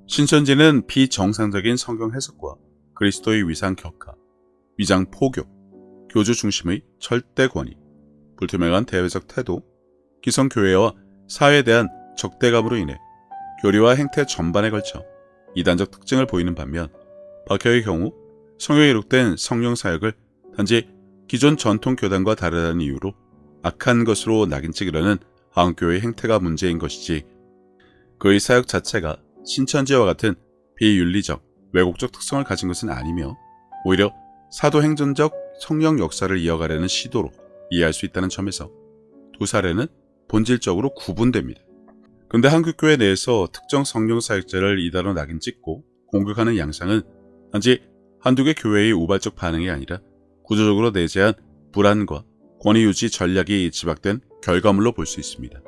신천지는 비정상적인 성경 해석과 그리스도의 위상 격하, 위장 포교, 교주 중심의 절대 권위, 불투명한 대외적 태도, 기성교회와 사회에 대한 적대감으로 인해 교리와 행태 전반에 걸쳐 이단적 특징을 보이는 반면, 박혁의 경우 성경에 기록된 성령 사역을 단지 기존 전통 교단과 다르다는 이유로 악한 것으로 낙인 찍으려는 한국교회의 행태가 문제인 것이지, 그의 사역 자체가 신천지와 같은 비윤리적, 왜곡적 특성을 가진 것은 아니며 오히려 사도행전적 성령 역사를 이어가려는 시도로 이해할 수 있다는 점에서 두 사례는 본질적으로 구분됩니다. 근데 한국교회 내에서 특정 성령 사역자를 이단으로 낙인 찍고 공격하는 양상은 단지 한두 개 교회의 우발적 반응이 아니라 구조적으로 내재한 불안과 권위 유지 전략이 지박된 결과물로 볼 수 있습니다.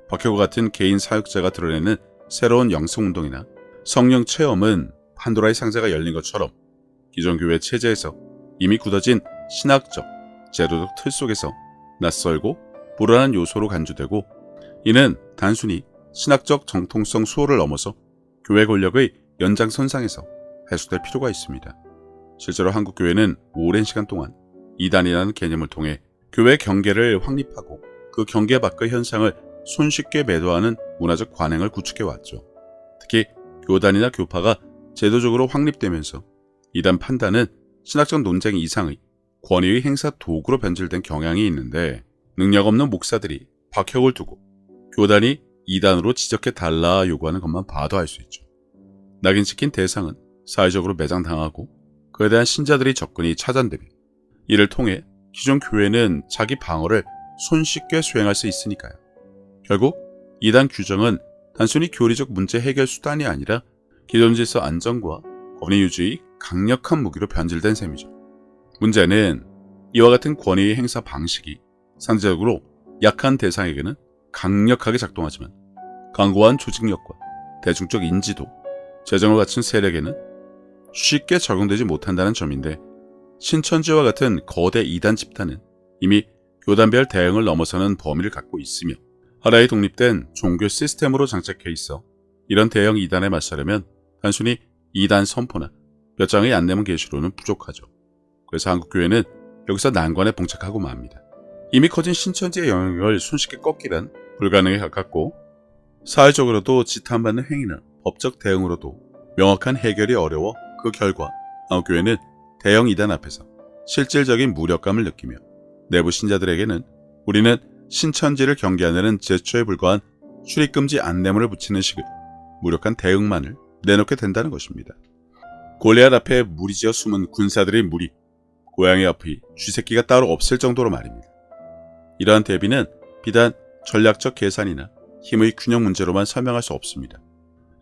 박혁과 같은 개인 사역자가 드러내는 새로운 영성운동이나 성령 체험은 판도라의 상자가 열린 것처럼 기존 교회 체제에서 이미 굳어진 신학적, 제도적 틀 속에서 낯설고 불안한 요소로 간주되고, 이는 단순히 신학적 정통성 수호를 넘어서 교회 권력의 연장선상에서 해소될 필요가 있습니다. 실제로 한국교회는 오랜 시간 동안 이단이라는 개념을 통해 교회 경계를 확립하고 그 경계 밖의 현상을 손쉽게 매도하는 문화적 관행을 구축해왔죠. 특히 교단이나 교파가 제도적으로 확립되면서 이단 판단은 신학적 논쟁 이상의 권위의 행사 도구로 변질된 경향이 있는데, 능력 없는 목사들이 박혁을 두고 교단이 이단으로 지적해달라 요구하는 것만 봐도 알 수 있죠. 낙인 찍힌 대상은 사회적으로 매장당하고 그에 대한 신자들의 접근이 차단되며, 이를 통해 기존 교회는 자기 방어를 손쉽게 수행할 수 있으니까요. 결국 이단 규정은 단순히 교리적 문제 해결 수단이 아니라 기존 질서 안정과 권위 유지의 강력한 무기로 변질된 셈이죠. 문제는 이와 같은 권위의 행사 방식이 상대적으로 약한 대상에게는 강력하게 작동하지만 강고한 조직력과 대중적 인지도, 재정을 갖춘 세력에는 쉽게 적용되지 못한다는 점인데, 신천지와 같은 거대 이단 집단은 이미 교단별 대응을 넘어서는 범위를 갖고 있으며 하나의 독립된 종교 시스템으로 장착해 있어 이런 대형 이단에 맞서려면 단순히 이단 선포나 몇 장의 안내문 게시로는 부족하죠. 그래서 한국교회는 여기서 난관에 봉착하고 맙니다. 이미 커진 신천지의 영향을 손쉽게 꺾기란 불가능에 가깝고, 사회적으로도 지탄받는 행위나 법적 대응으로도 명확한 해결이 어려워 그 결과 한국교회는 대형 이단 앞에서 실질적인 무력감을 느끼며 내부 신자들에게는 우리는 신천지를 경계하는 제초에 불과한 출입금지 안내문을 붙이는 식의 무력한 대응만을 내놓게 된다는 것입니다. 골리앗 앞에 무리지어 숨은 군사들의 무리, 고양이 앞의 쥐새끼가 따로 없을 정도로 말입니다. 이러한 대비는 비단 전략적 계산이나 힘의 균형 문제로만 설명할 수 없습니다.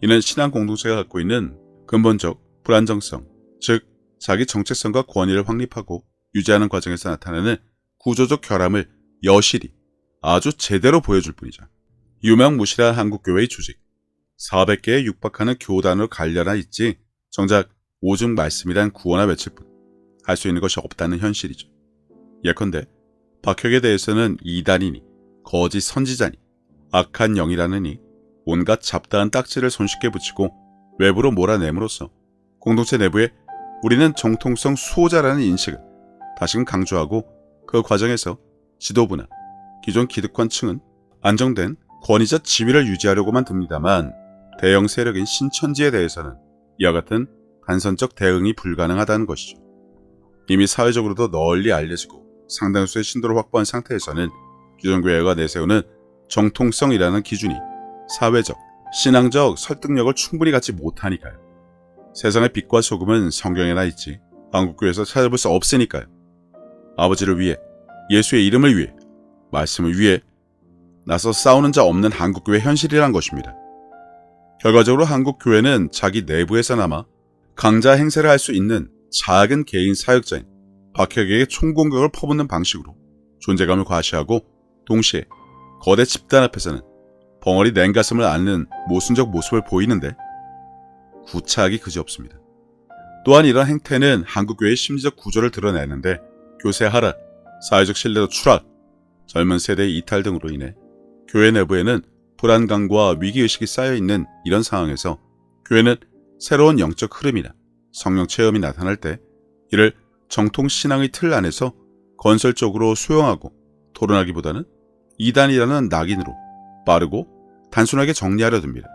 이는 신앙 공동체가 갖고 있는 근본적 불안정성, 즉 자기 정체성과 권위를 확립하고 유지하는 과정에서 나타나는 구조적 결함을 여실히 아주 제대로 보여줄 뿐이죠. 유명무실한 한국교회의 조직, 400개에 육박하는 교단으로 갈려나 있지 정작 오직 말씀이란 구호나 외칠 뿐 할 수 있는 것이 없다는 현실이죠. 예컨대 박혁에 대해서는 이단이니 거짓 선지자니 악한 영이라느니 온갖 잡다한 딱지를 손쉽게 붙이고 외부로 몰아냄으로써 공동체 내부에 우리는 정통성 수호자라는 인식을 다시금 강조하고, 그 과정에서 지도부나 기존 기득권층은 안정된 권위자 지위를 유지하려고만 듭니다만, 대형 세력인 신천지에 대해서는 이와 같은 단선적 대응이 불가능하다는 것이죠. 이미 사회적으로도 널리 알려지고 상당수의 신도를 확보한 상태에서는 기존 교회가 내세우는 정통성이라는 기준이 사회적, 신앙적 설득력을 충분히 갖지 못하니까요. 세상의 빛과 소금은 성경에나 있지 한국교회에서 찾아볼 수 없으니까요. 아버지를 위해, 예수의 이름을 위해, 말씀을 위해 나서 싸우는 자 없는 한국교회 현실이란 것입니다. 결과적으로 한국교회는 자기 내부에서나마 강자 행세를 할 수 있는 작은 개인 사역자인 박혁에게 총공격을 퍼붓는 방식으로 존재감을 과시하고, 동시에 거대 집단 앞에서는 벙어리 냉가슴을 앓는 모순적 모습을 보이는데 구차하기 그지없습니다. 또한 이런 행태는 한국교회의 심리적 구조를 드러내는데, 교세 하락, 사회적 신뢰도 추락, 젊은 세대의 이탈 등으로 인해 교회 내부에는 불안감과 위기의식이 쌓여있는 이런 상황에서 교회는 새로운 영적 흐름이나 성령 체험이 나타날 때 이를 정통 신앙의 틀 안에서 건설적으로 수용하고 토론하기보다는 이단이라는 낙인으로 빠르고 단순하게 정리하려 듭니다.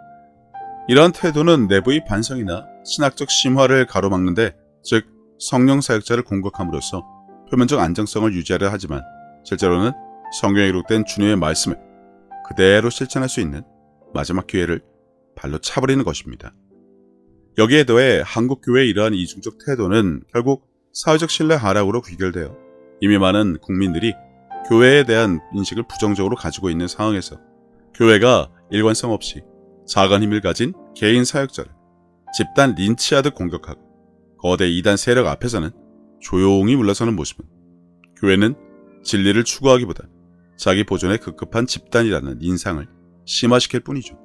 이러한 태도는 내부의 반성이나 신학적 심화를 가로막는데, 즉 성령 사역자를 공격함으로써 표면적 안정성을 유지하려 하지만 실제로는 성경에 기록된 주님의 말씀을 그대로 실천할 수 있는 마지막 기회를 발로 차버리는 것입니다. 여기에 더해 한국교회의 이러한 이중적 태도는 결국 사회적 신뢰 하락으로 귀결되어 이미 많은 국민들이 교회에 대한 인식을 부정적으로 가지고 있는 상황에서 교회가 일관성 없이 작은 힘을 가진 개인 사역자를 집단 린치하듯 공격하고 거대 이단 세력 앞에서는 조용히 물러서는 모습은 교회는 진리를 추구하기보다 자기 보존에 급급한 집단이라는 인상을 심화시킬 뿐이죠.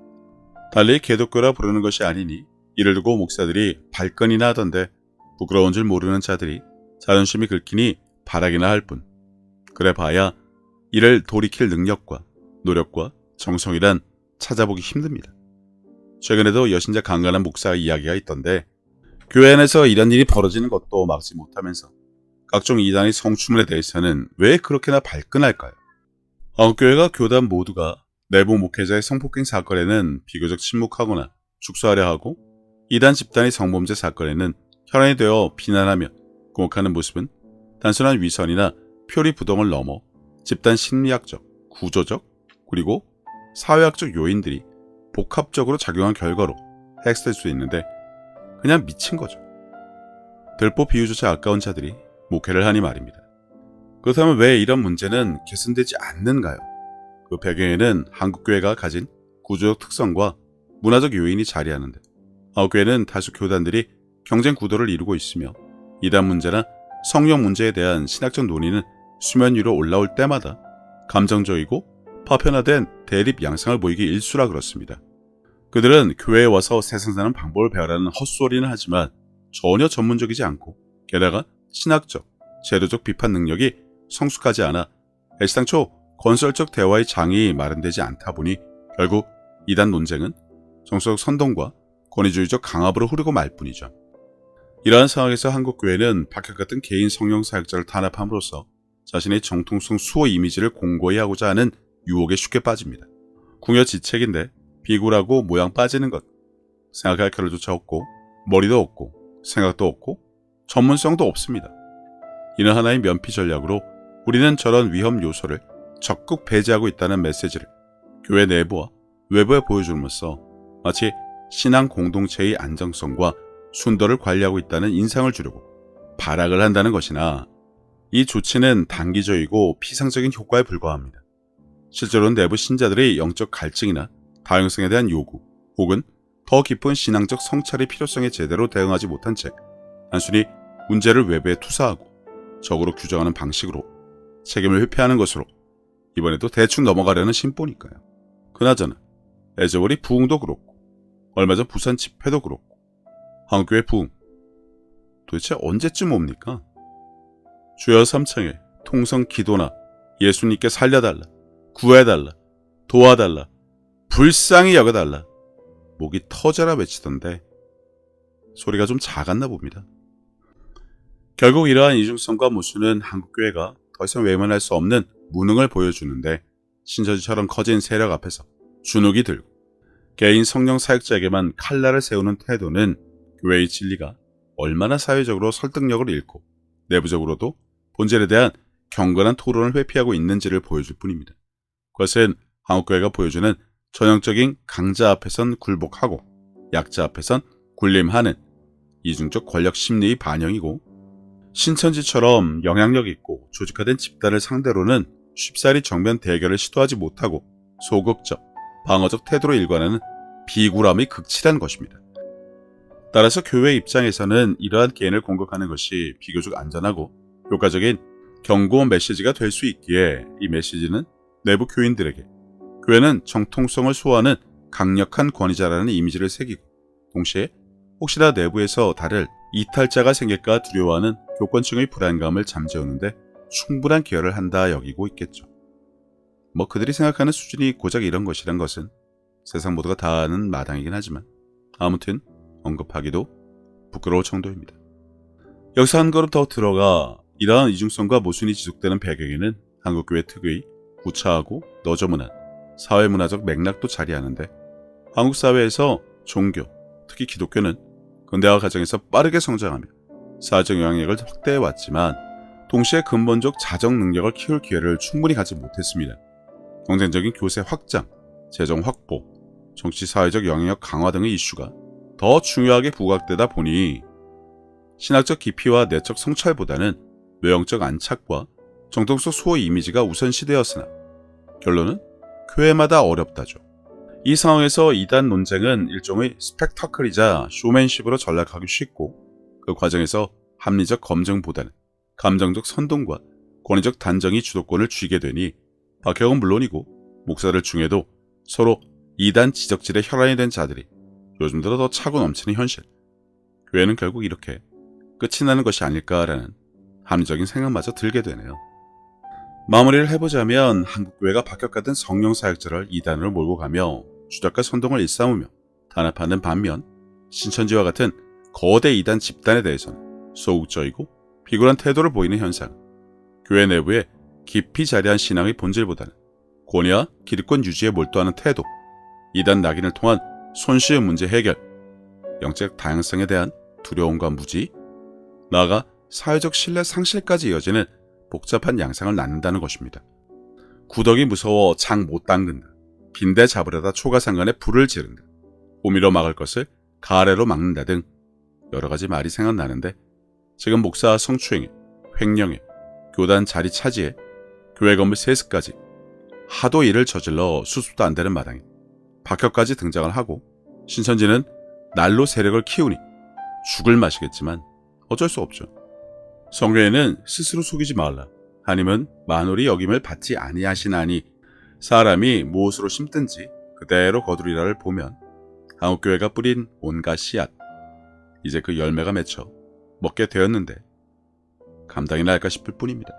달리 개독교라 부르는 것이 아니니 이를 두고 목사들이 발끈이나 하던데 부끄러운 줄 모르는 자들이 자존심이 긁히니 바라기나 할 뿐. 그래 봐야 이를 돌이킬 능력과 노력과 정성이란 찾아보기 힘듭니다. 최근에도 여신자 강간한 목사 이야기가 있던데, 교회 안에서 이런 일이 벌어지는 것도 막지 못하면서 각종 이단의 성추문에 대해서는 왜 그렇게나 발끈할까요? 한국교회가 교단 모두가 내부 목회자의 성폭행 사건에는 비교적 침묵하거나 축소하려 하고, 이단 집단의 성범죄 사건에는 혈안이 되어 비난하며 공격하는 모습은 단순한 위선이나 표리부동을 넘어 집단 심리학적, 구조적, 그리고 사회학적 요인들이 복합적으로 작용한 결과로 해석될 수 있는데, 그냥 미친 거죠. 들보 비유조차 아까운 자들이 목회를 하니 말입니다. 그렇다면 왜 이런 문제는 개선되지 않는가요? 그 배경에는 한국교회가 가진 구조적 특성과 문화적 요인이 자리하는데, 한국교회는 다수 교단들이 경쟁 구도를 이루고 있으며 이단 문제나 성령 문제에 대한 신학적 논의는 수면 위로 올라올 때마다 감정적이고 파편화된 대립 양상을 보이기 일쑤라 그렇습니다. 그들은 교회에 와서 세상 사는 방법을 배우라는 헛소리는 하지만 전혀 전문적이지 않고, 게다가 신학적, 제도적 비판 능력이 성숙하지 않아 애시당초 건설적 대화의 장이 마련되지 않다 보니 결국 이단 논쟁은 정서적 선동과 권위주의적 강압으로 흐르고 말 뿐이죠. 이러한 상황에서 한국교회는 박혁 같은 개인 성령 사역자를 탄압함으로써 자신의 정통성 수호 이미지를 공고히 하고자 하는 유혹에 쉽게 빠집니다. 궁여지책인데 비굴하고 모양 빠지는 것, 생각할 겨를조차 없고 머리도 없고 생각도 없고 전문성도 없습니다. 이는 하나의 면피 전략으로 우리는 저런 위험 요소를 적극 배제하고 있다는 메시지를 교회 내부와 외부에 보여줌으로써 마치 신앙 공동체의 안정성과 순도를 관리하고 있다는 인상을 주려고 발악을 한다는 것이나, 이 조치는 단기적이고 피상적인 효과에 불과합니다. 실제로는 내부 신자들의 영적 갈증이나 다양성에 대한 요구, 혹은 더 깊은 신앙적 성찰의 필요성에 제대로 대응하지 못한 채 단순히 문제를 외부에 투사하고 적으로 규정하는 방식으로 책임을 회피하는 것으로 이번에도 대충 넘어가려는 심보니까요. 그나저나 에즈월이 부흥도 그렇고 얼마 전 부산 집회도 그렇고 한국교회 부흥 도대체 언제쯤 옵니까? 주여 삼창에 통성 기도나 예수님께 살려달라, 구해달라, 도와달라, 불쌍히 여겨달라 목이 터져라 외치던데 소리가 좀 작았나 봅니다. 결국 이러한 이중성과 모순은 한국교회가 더 이상 외면할 수 없는 무능을 보여주는데, 신처지처럼 커진 세력 앞에서 주눅이 들고 개인 성령 사역자에게만 칼날을 세우는 태도는 교회의 진리가 얼마나 사회적으로 설득력을 잃고 내부적으로도 본질에 대한 경건한 토론을 회피하고 있는지를 보여줄 뿐입니다. 그것은 한국교회가 보여주는 전형적인 강자 앞에선 굴복하고 약자 앞에선 군림하는 이중적 권력 심리의 반영이고, 신천지처럼 영향력 있고 조직화된 집단을 상대로는 쉽사리 정면 대결을 시도하지 못하고 소극적, 방어적 태도로 일관하는 비굴함의 극치라는 것입니다. 따라서 교회 입장에서는 이러한 개인을 공격하는 것이 비교적 안전하고 효과적인 경고원 메시지가 될 수 있기에, 이 메시지는 내부 교인들에게 교회는 정통성을 수호하는 강력한 권위자라는 이미지를 새기고, 동시에 혹시나 내부에서 다를 이탈자가 생길까 두려워하는 교권층의 불안감을 잠재우는데 충분한 기여를 한다 여기고 있겠죠. 그들이 생각하는 수준이 고작 이런 것이란 것은 세상 모두가 다 아는 마당이긴 하지만, 아무튼 언급하기도 부끄러울 정도입니다. 여기서 한 걸음 더 들어가 이러한 이중성과 모순이 지속되는 배경에는 한국교회 특유의 구차하고 너저분한 사회문화적 맥락도 자리하는데, 한국 사회에서 종교, 특히 기독교는 근대화 과정에서 빠르게 성장하며 사회적 영향력을 확대해왔지만 동시에 근본적 자정 능력을 키울 기회를 충분히 갖지 못했습니다. 경쟁적인 교세 확장, 재정 확보, 정치 사회적 영향력 강화 등의 이슈가 더 중요하게 부각되다 보니 신학적 깊이와 내적 성찰보다는 외형적 안착과 정통성 수호 이미지가 우선시되었으나 결론은 교회마다 어렵다죠. 이 상황에서 이단 논쟁은 일종의 스펙터클이자 쇼맨십으로 전락하기 쉽고, 그 과정에서 합리적 검증보다는 감정적 선동과 권위적 단정이 주도권을 쥐게 되니 박혁은 물론이고 목사들 중에도 서로 이단 지적질에 혈안이 된 자들이 요즘 들어 더 차고 넘치는 현실. 교회는 결국 이렇게 끝이 나는 것이 아닐까라는 합리적인 생각마저 들게 되네요. 마무리를 해보자면 한국교회가 박혁같은 성령사역자를 이단으로 몰고 가며 주작과 선동을 일삼으며 단합하는 반면, 신천지와 같은 거대 이단 집단에 대해서는 소극적이고 비굴한 태도를 보이는 현상, 교회 내부에 깊이 자리한 신앙의 본질보다는 권위와 기득권 유지에 몰두하는 태도, 이단 낙인을 통한 손쉬운 문제 해결, 영적 다양성에 대한 두려움과 무지, 나아가 사회적 신뢰 상실까지 이어지는 복잡한 양상을 낳는다는 것입니다. 구덕이 무서워 장 못 담근다, 빈대 잡으려다 초가상간에 불을 지른다, 호미로 막을 것을 가래로 막는다 등 여러 가지 말이 생각나는데, 지금 목사 성추행에, 횡령에, 교단 자리 차지에, 교회 건물 세습까지 하도 일을 저질러 수습도 안 되는 마당에 박혁까지 등장을 하고, 신천지는 날로 세력을 키우니 죽을 맛이겠지만 어쩔 수 없죠. 성경에는 스스로 속이지 말라, 하님은 만홀이 여김을 받지 아니하시나니 사람이 무엇으로 심든지 그대로 거두리라를 보면 한국교회가 뿌린 온갖 씨앗, 이제 그 열매가 맺혀 먹게 되었는데 감당이나 할까 싶을 뿐입니다.